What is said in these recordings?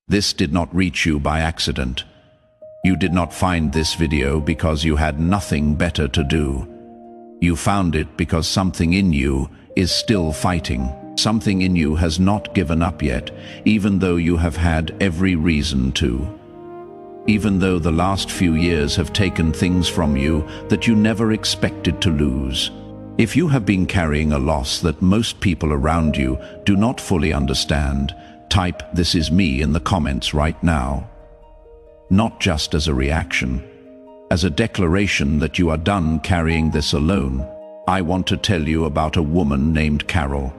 This did not reach you by accident. You did not find this video because you had nothing better to do. You found it because something in you is still fighting. Something in you has not given up yet, even though you have had every reason to. Even though the last few years have taken things from you that you never expected to lose. If you have been carrying a loss that most people around you do not fully understand, type "This is me" in the comments right now. Not just as a reaction, as a declaration that you are done carrying this alone. I want to tell you about a woman named Carol.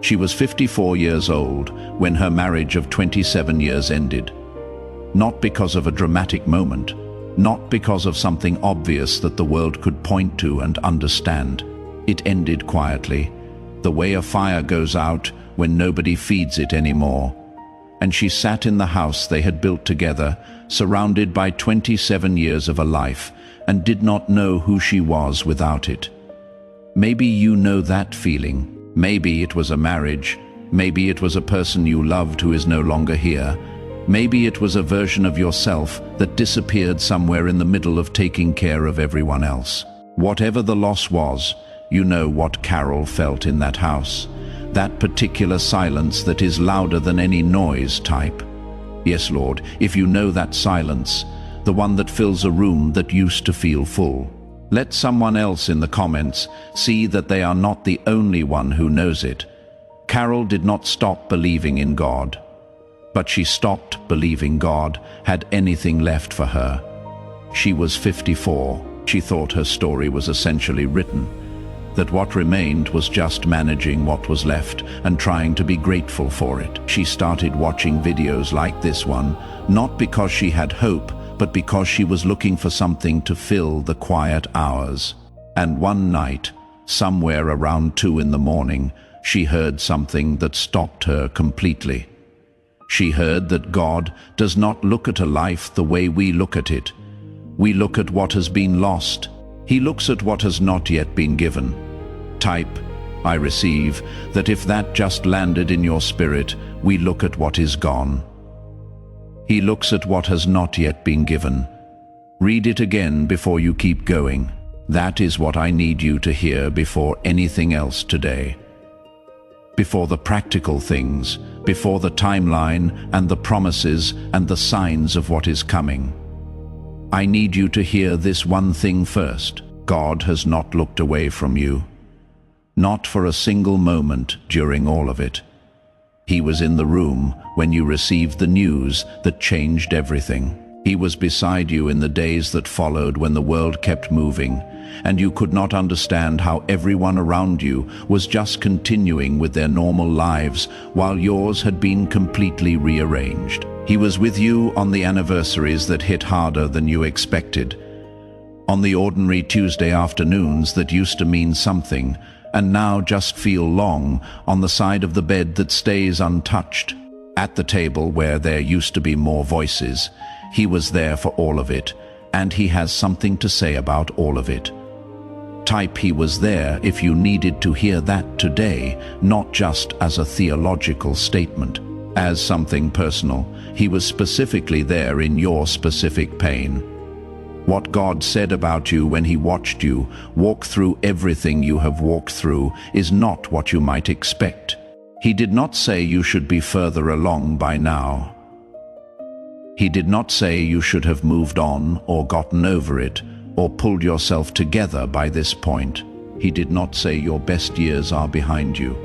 She was 54 years old when her marriage of 27 years ended. Not because of a dramatic moment, not because of something obvious that the world could point to and understand. It ended quietly, the way a fire goes out when nobody feeds it anymore. And she sat in the house they had built together, surrounded by 27 years of a life, and did not know who she was without it. Maybe you know that feeling. Maybe it was a marriage. Maybe it was a person you loved who is no longer here. Maybe it was a version of yourself that disappeared somewhere in the middle of taking care of everyone else. Whatever the loss was, you know what Carol felt in that house. That particular silence that is louder than any noise. Type "Yes, Lord," if you know that silence, the one that fills a room that used to feel full. Let someone else in the comments see that they are not the only one who knows it. Carol did not stop believing in God, but she stopped believing God had anything left for her. She was 54. She thought her story was essentially written, that what remained was just managing what was left and trying to be grateful for it. She started watching videos like this one, not because she had hope, but because she was looking for something to fill the quiet hours. And one night, somewhere around 2 in the morning, she heard something that stopped her completely. She heard that God does not look at a life the way we look at it. We look at what has been lost. He looks at what has not yet been given. Type "I receive" that if that just landed in your spirit, we look at what is gone. He looks at what has not yet been given. Read it again before you keep going. That is what I need you to hear before anything else today. Before the practical things, before the timeline and the promises and the signs of what is coming. I need you to hear this one thing first. God has not looked away from you. Not for a single moment during all of it. He was in the room when you received the news that changed everything. He was beside you in the days that followed when the world kept moving, and you could not understand how everyone around you was just continuing with their normal lives while yours had been completely rearranged. He was with you on the anniversaries that hit harder than you expected, on the ordinary Tuesday afternoons that used to mean something and now just feel long, on the side of the bed that stays untouched, at the table where there used to be more voices. He was there for all of it, and he has something to say about all of it. Type "He was there" if you needed to hear that today, not just as a theological statement, as something personal. He was specifically there in your specific pain. What God said about you when He watched you walk through everything you have walked through is not what you might expect. He did not say you should be further along by now. He did not say you should have moved on or gotten over it or pulled yourself together by this point. He did not say your best years are behind you.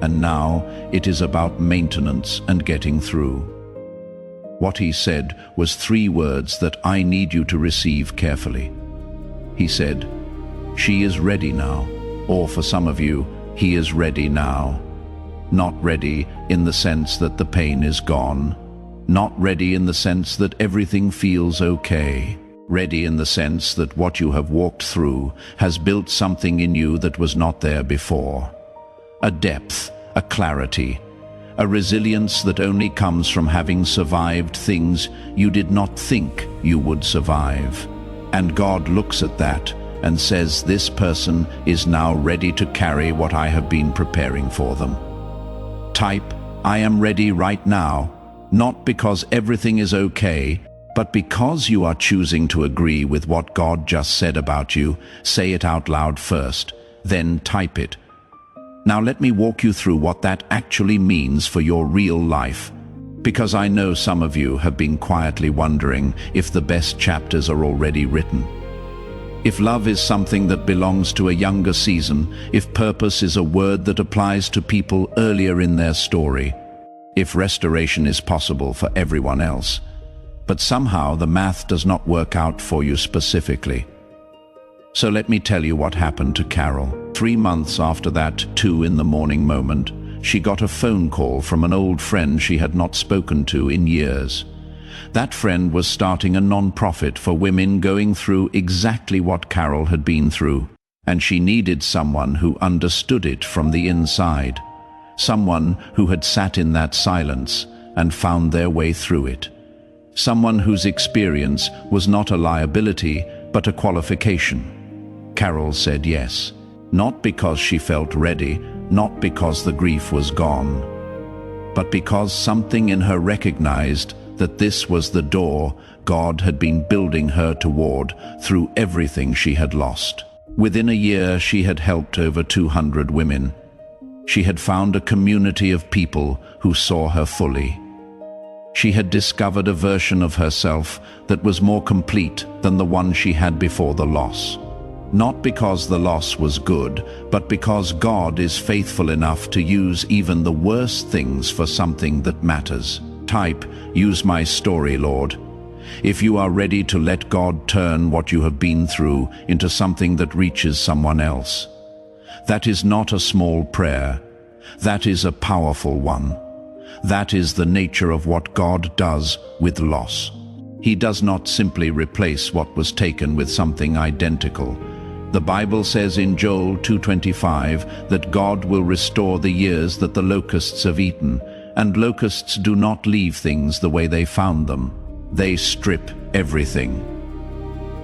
And now it is about maintenance and getting through. What He said was 3 words that I need you to receive carefully. He said, "She is ready now," or for some of you, He is ready now. Not ready in the sense that the pain is gone. Not ready in the sense that everything feels okay. Ready in the sense that what you have walked through has built something in you that was not there before. A depth, a clarity, a resilience that only comes from having survived things you did not think you would survive. And God looks at that and says, this person is now ready to carry what I have been preparing for them. Type, "I am ready right now," Not because everything is okay, but because you are choosing to agree with what God just said about you. Say it out loud first, then type it. Now let me walk you through what that actually means for your real life. Because I know some of you have been quietly wondering if the best chapters are already written. If love is something that belongs to a younger season, if purpose is a word that applies to people earlier in their story, if restoration is possible for everyone else, but somehow the math does not work out for you specifically. So let me tell you what happened to Carol. 3 months after that 2 in the morning moment, she got a phone call from an old friend she had not spoken to in years. That friend was starting a non-profit for women going through exactly what Carol had been through, and she needed someone who understood it from the inside, someone who had sat in that silence and found their way through it, someone whose experience was not a liability but a qualification. Carol said yes, not because she felt ready, not because the grief was gone, but because something in her recognized that this was the door God had been building her toward through everything she had lost. Within a year, she had helped over 200 women. She had found a community of people who saw her fully. She had discovered a version of herself that was more complete than the one she had before the loss. Not because the loss was good, but because God is faithful enough to use even the worst things for something that matters. Type, use my story, Lord. If you are ready to let God turn what you have been through into something that reaches someone else. That is not a small prayer. That is a powerful one. That is the nature of what God does with loss. He does not simply replace what was taken with something identical. The Bible says in Joel 2:25 that God will restore the years that the locusts have eaten, and locusts do not leave things the way they found them. They strip everything.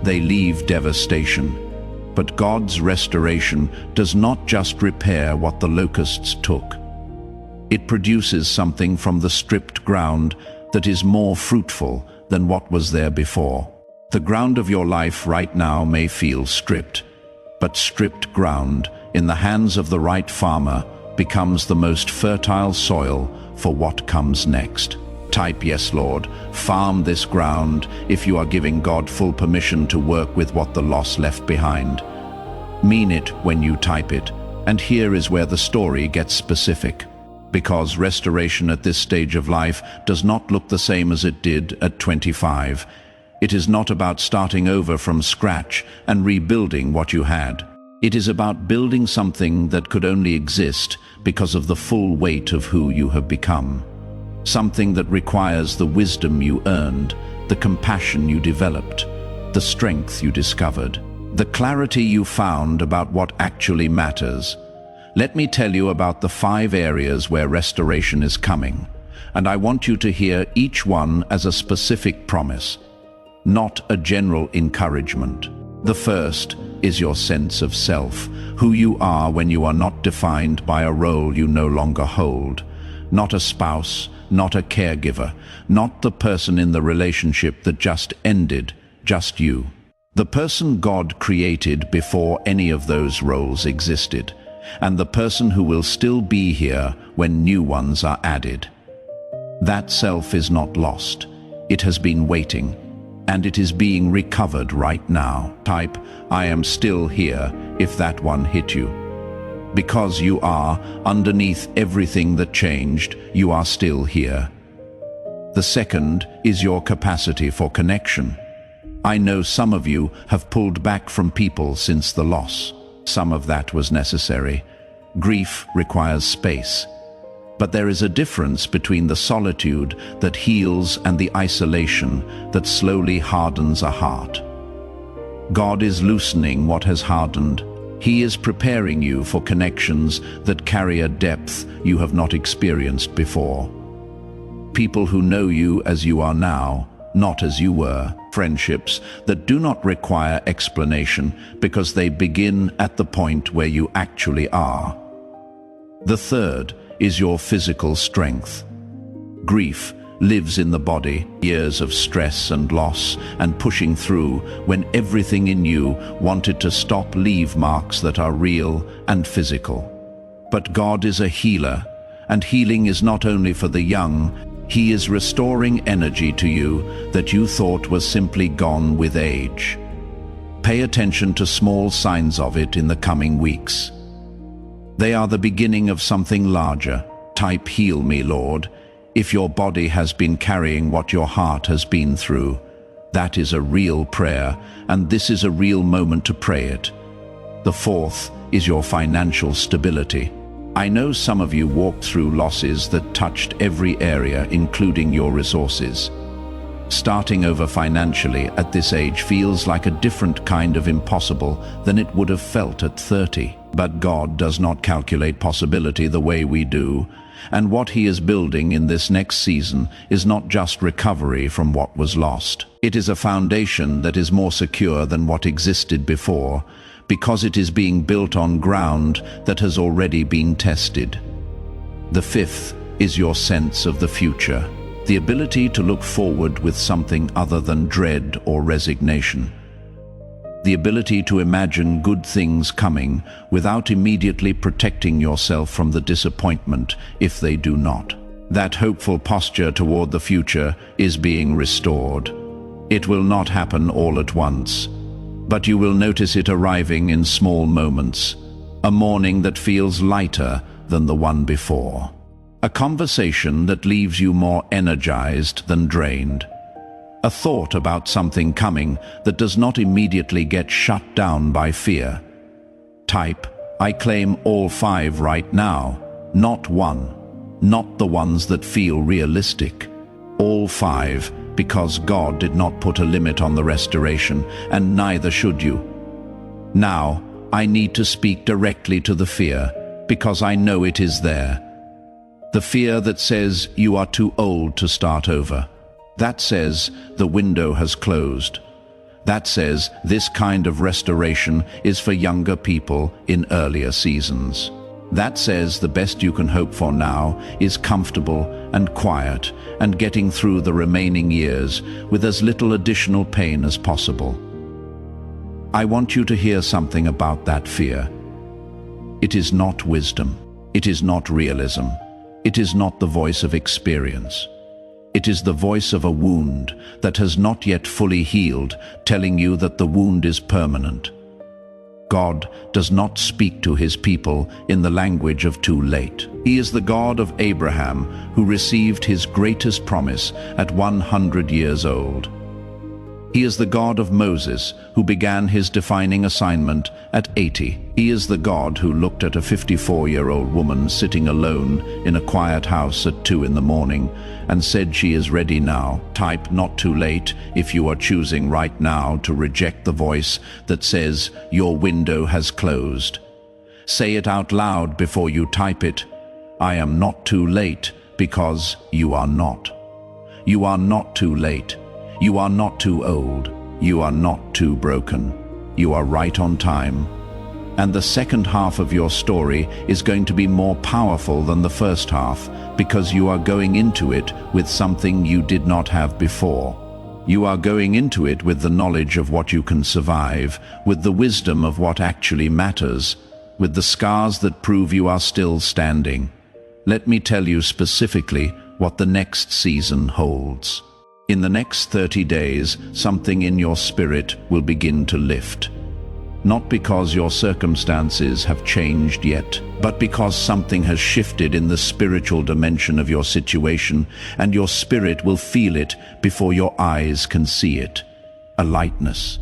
They leave devastation. But God's restoration does not just repair what the locusts took. It produces something from the stripped ground that is more fruitful than what was there before. The ground of your life right now may feel stripped, but stripped ground in the hands of the right farmer becomes the most fertile soil for what comes next. Type, yes, Lord. Farm this ground if you are giving God full permission to work with what the loss left behind. Mean it when you type it. And here is where the story gets specific. Because restoration at this stage of life does not look the same as it did at 25. It is not about starting over from scratch and rebuilding what you had. It is about building something that could only exist because of the full weight of who you have become. Something that requires the wisdom you earned, the compassion you developed, the strength you discovered, the clarity you found about what actually matters. Let me tell you about the 5 areas where restoration is coming, and I want you to hear each one as a specific promise, not a general encouragement. The first is your sense of self, who you are when you are not defined by a role you no longer hold. Not a spouse, not a caregiver, not the person in the relationship that just ended, just you. The person God created before any of those roles existed, and the person who will still be here when new ones are added. That self is not lost. It has been waiting, and it is being recovered right now. Type, I am still here, if that one hit you. Because you are, underneath everything that changed, you are still here. The second is your capacity for connection. I know some of you have pulled back from people since the loss. Some of that was necessary. Grief requires space. But there is a difference between the solitude that heals and the isolation that slowly hardens a heart. God is loosening what has hardened. He is preparing you for connections that carry a depth you have not experienced before. People who know you as you are now, not as you were. Friendships that do not require explanation because they begin at the point where you actually are. The third is your physical strength. Grief lives in the body, years of stress and loss and pushing through when everything in you wanted to stop leave marks that are real and physical. But God is a healer, and healing is not only for the young, He is restoring energy to you that you thought was simply gone with age. Pay attention to small signs of it in the coming weeks. They are the beginning of something larger. Type, "Heal me, Lord," if your body has been carrying what your heart has been through. That is a real prayer, and this is a real moment to pray it. The fourth is your financial stability. I know some of you walked through losses that touched every area, including your resources. Starting over financially at this age feels like a different kind of impossible than it would have felt at 30. But God does not calculate possibility the way we do, and what He is building in this next season is not just recovery from what was lost. It is a foundation that is more secure than what existed before, because it is being built on ground that has already been tested. The fifth is your sense of the future, the ability to look forward with something other than dread or resignation. The ability to imagine good things coming without immediately protecting yourself from the disappointment if they do not. That hopeful posture toward the future is being restored. It will not happen all at once, but you will notice it arriving in small moments. A morning that feels lighter than the one before. A conversation that leaves you more energized than drained. A thought about something coming that does not immediately get shut down by fear. Type, "I claim all 5 right now, not one, not the ones that feel realistic. All 5, because God did not put a limit on the restoration, and neither should you. Now, I need to speak directly to the fear, because I know it is there. The fear that says you are too old to start over. That says the window has closed. That says this kind of restoration is for younger people in earlier seasons. That says the best you can hope for now is comfortable and quiet and getting through the remaining years with as little additional pain as possible. I want you to hear something about that fear. It is not wisdom. It is not realism. It is not the voice of experience. It is the voice of a wound that has not yet fully healed, telling you that the wound is permanent. God does not speak to His people in the language of too late. He is the God of Abraham, who received his greatest promise at 100 years old. He is the God of Moses, who began his defining assignment at 80. He is the God who looked at a 54-year-old woman sitting alone in a quiet house at 2 in the morning and said she is ready now. Type, "Not too late," if you are choosing right now to reject the voice that says your window has closed. Say it out loud before you type it. I am not too late, because you are not. You are not too late. You are not too old. You are not too broken. You are right on time. And the second half of your story is going to be more powerful than the first half, because you are going into it with something you did not have before. You are going into it with the knowledge of what you can survive, with the wisdom of what actually matters, with the scars that prove you are still standing. Let me tell you specifically what the next season holds. In the next 30 days, something in your spirit will begin to lift. Not because your circumstances have changed yet, but because something has shifted in the spiritual dimension of your situation, and your spirit will feel it before your eyes can see it. A lightness.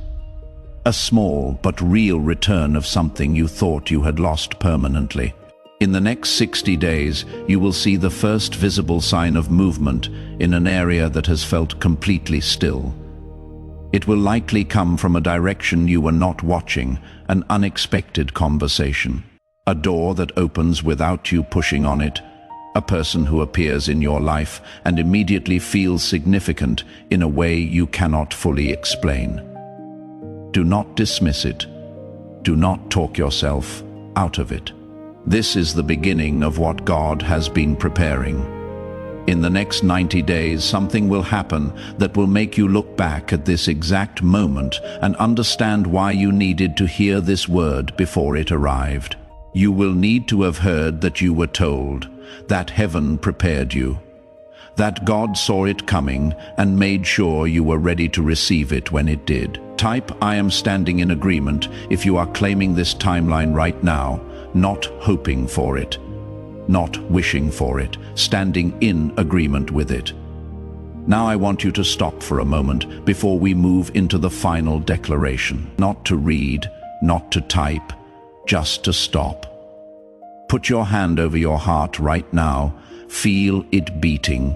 A small but real return of something you thought you had lost permanently. In the next 60 days, you will see the first visible sign of movement in an area that has felt completely still. It will likely come from a direction you were not watching, an unexpected conversation. A door that opens without you pushing on it. A person who appears in your life and immediately feels significant in a way you cannot fully explain. Do not dismiss it. Do not talk yourself out of it. This is the beginning of what God has been preparing. In the next 90 days, something will happen that will make you look back at this exact moment and understand why you needed to hear this word before it arrived. You will need to have heard that you were told, that heaven prepared you, that God saw it coming and made sure you were ready to receive it when it did. Type "I am standing in agreement" if you are claiming this timeline right now, not hoping for it, not wishing for it, standing in agreement with it. Now I want you to stop for a moment before we move into the final declaration. Not to read, not to type, just to stop. Put your hand over your heart right now. Feel it beating.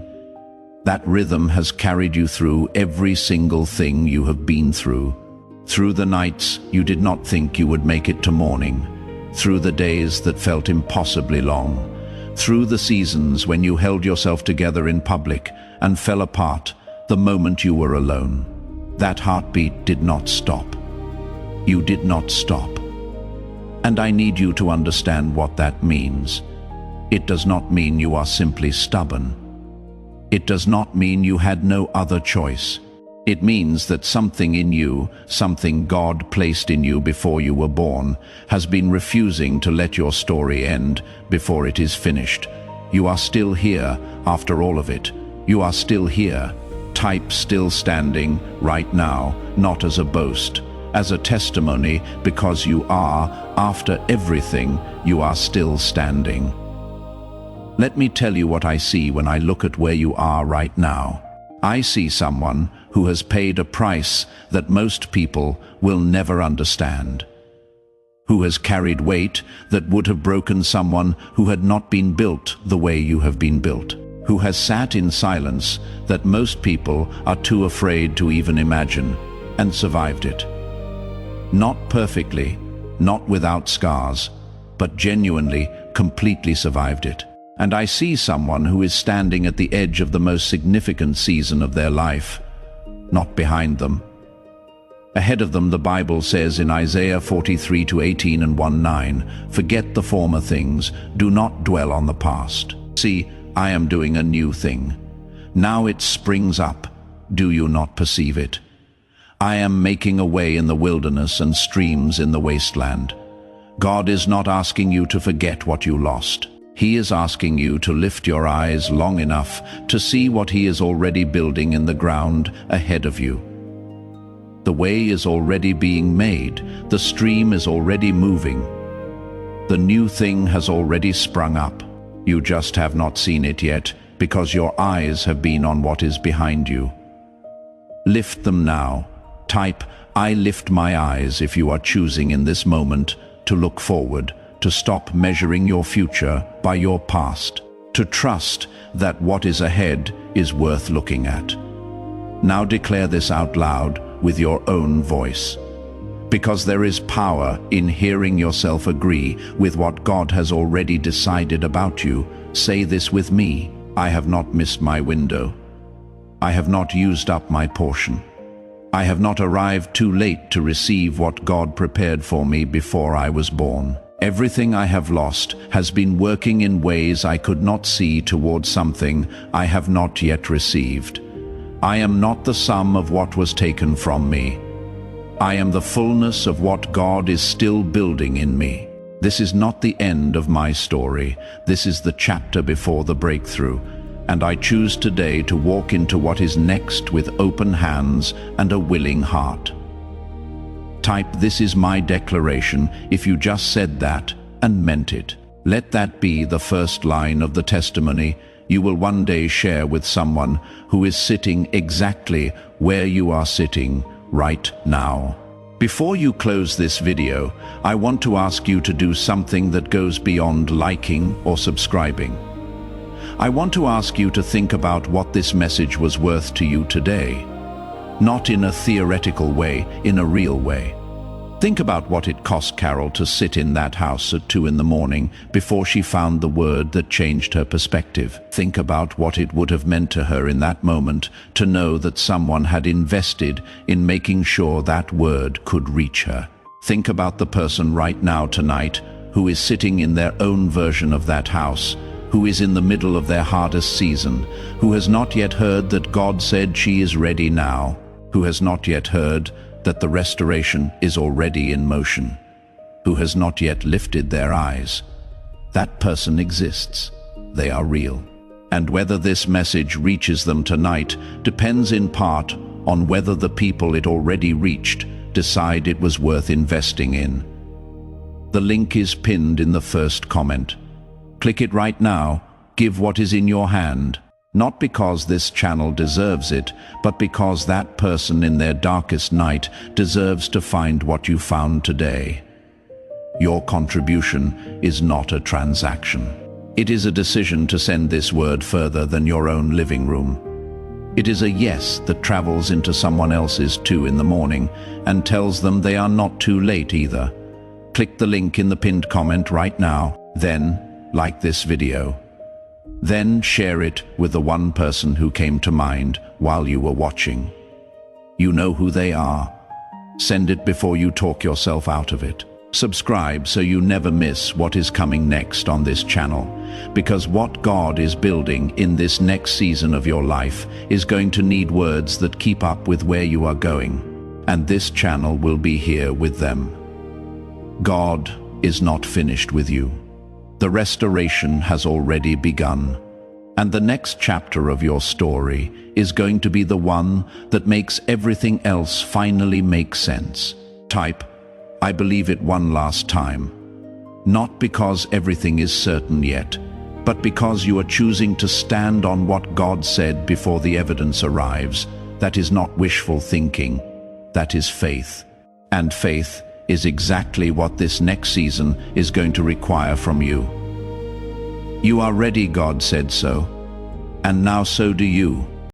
That rhythm has carried you through every single thing you have been through. Through the nights you did not think you would make it to morning. Through the days that felt impossibly long. Through the seasons when you held yourself together in public and fell apart the moment you were alone. That heartbeat did not stop. You did not stop. And I need you to understand what that means. It does not mean you are simply stubborn. It does not mean you had no other choice. It means that something in you, something God placed in you before you were born, has been refusing to let your story end before it is finished. You are still here after all of it. You are still here. Type "still standing" right now, not as a boast, as a testimony, because you are, after everything, you are still standing. Let me tell you what I see when I look at where you are right now. I see someone who has paid a price that most people will never understand, who has carried weight that would have broken someone who had not been built the way you have been built, who has sat in silence that most people are too afraid to even imagine, and survived it. Not perfectly, not without scars, but genuinely, completely survived it. And I see someone who is standing at the edge of the most significant season of their life, not behind them. Ahead of them, the Bible says in Isaiah 43:18 and 1:9, "Forget the former things, do not dwell on the past. See, I am doing a new thing. Now it springs up, do you not perceive it? I am making a way in the wilderness and streams in the wasteland." God is not asking you to forget what you lost. He is asking you to lift your eyes long enough to see what He is already building in the ground ahead of you. The way is already being made. The stream is already moving. The new thing has already sprung up. You just have not seen it yet because your eyes have been on what is behind you. Lift them now. Type "I lift my eyes" if you are choosing in this moment to look forward, to stop measuring your future by your past, to trust that what is ahead is worth looking at. Now declare this out loud with your own voice. Because there is power in hearing yourself agree with what God has already decided about you, say this with me: I have not missed my window. I have not used up my portion. I have not arrived too late to receive what God prepared for me before I was born. Everything I have lost has been working in ways I could not see towards something I have not yet received. I am not the sum of what was taken from me. I am the fullness of what God is still building in me. This is not the end of my story. This is the chapter before the breakthrough. And I choose today to walk into what is next with open hands and a willing heart. Type "This is my declaration" if you just said that and meant it. Let that be the first line of the testimony you will one day share with someone who is sitting exactly where you are sitting right now. Before you close this video, I want to ask you to do something that goes beyond liking or subscribing. I want to ask you to think about what this message was worth to you today. Not in a theoretical way, in a real way. Think about what it cost Carol to sit in that house at 2 a.m. before she found the word that changed her perspective. Think about what it would have meant to her in that moment to know that someone had invested in making sure that word could reach her. Think about the person right now tonight who is sitting in their own version of that house, who is in the middle of their hardest season, who has not yet heard that God said she is ready now, who has not yet heard that the restoration is already in motion, who has not yet lifted their eyes. That person exists. They are real. And whether this message reaches them tonight depends in part on whether the people it already reached decide it was worth investing in. The link is pinned in the first comment. Click it right now. Give what is in your hand. Not because this channel deserves it, but because that person in their darkest night deserves to find what you found today. Your contribution is not a transaction. It is a decision to send this word further than your own living room. It is a yes that travels into someone else's 2 in the morning and tells them they are not too late either. Click the link in the pinned comment right now, then like this video. Then share it with the one person who came to mind while you were watching. You know who they are. Send it before you talk yourself out of it. Subscribe so you never miss what is coming next on this channel, because what God is building in this next season of your life is going to need words that keep up with where you are going, and this channel will be here with them. God is not finished with you. The restoration has already begun, and the next chapter of your story is going to be the one that makes everything else finally make sense. Type, I believe it one last time. Not because everything is certain yet, but because you are choosing to stand on what God said before the evidence arrives. That is not wishful thinking, that is faith. And faith is exactly what this next season is going to require from you. You are ready, God said so, and now so do you.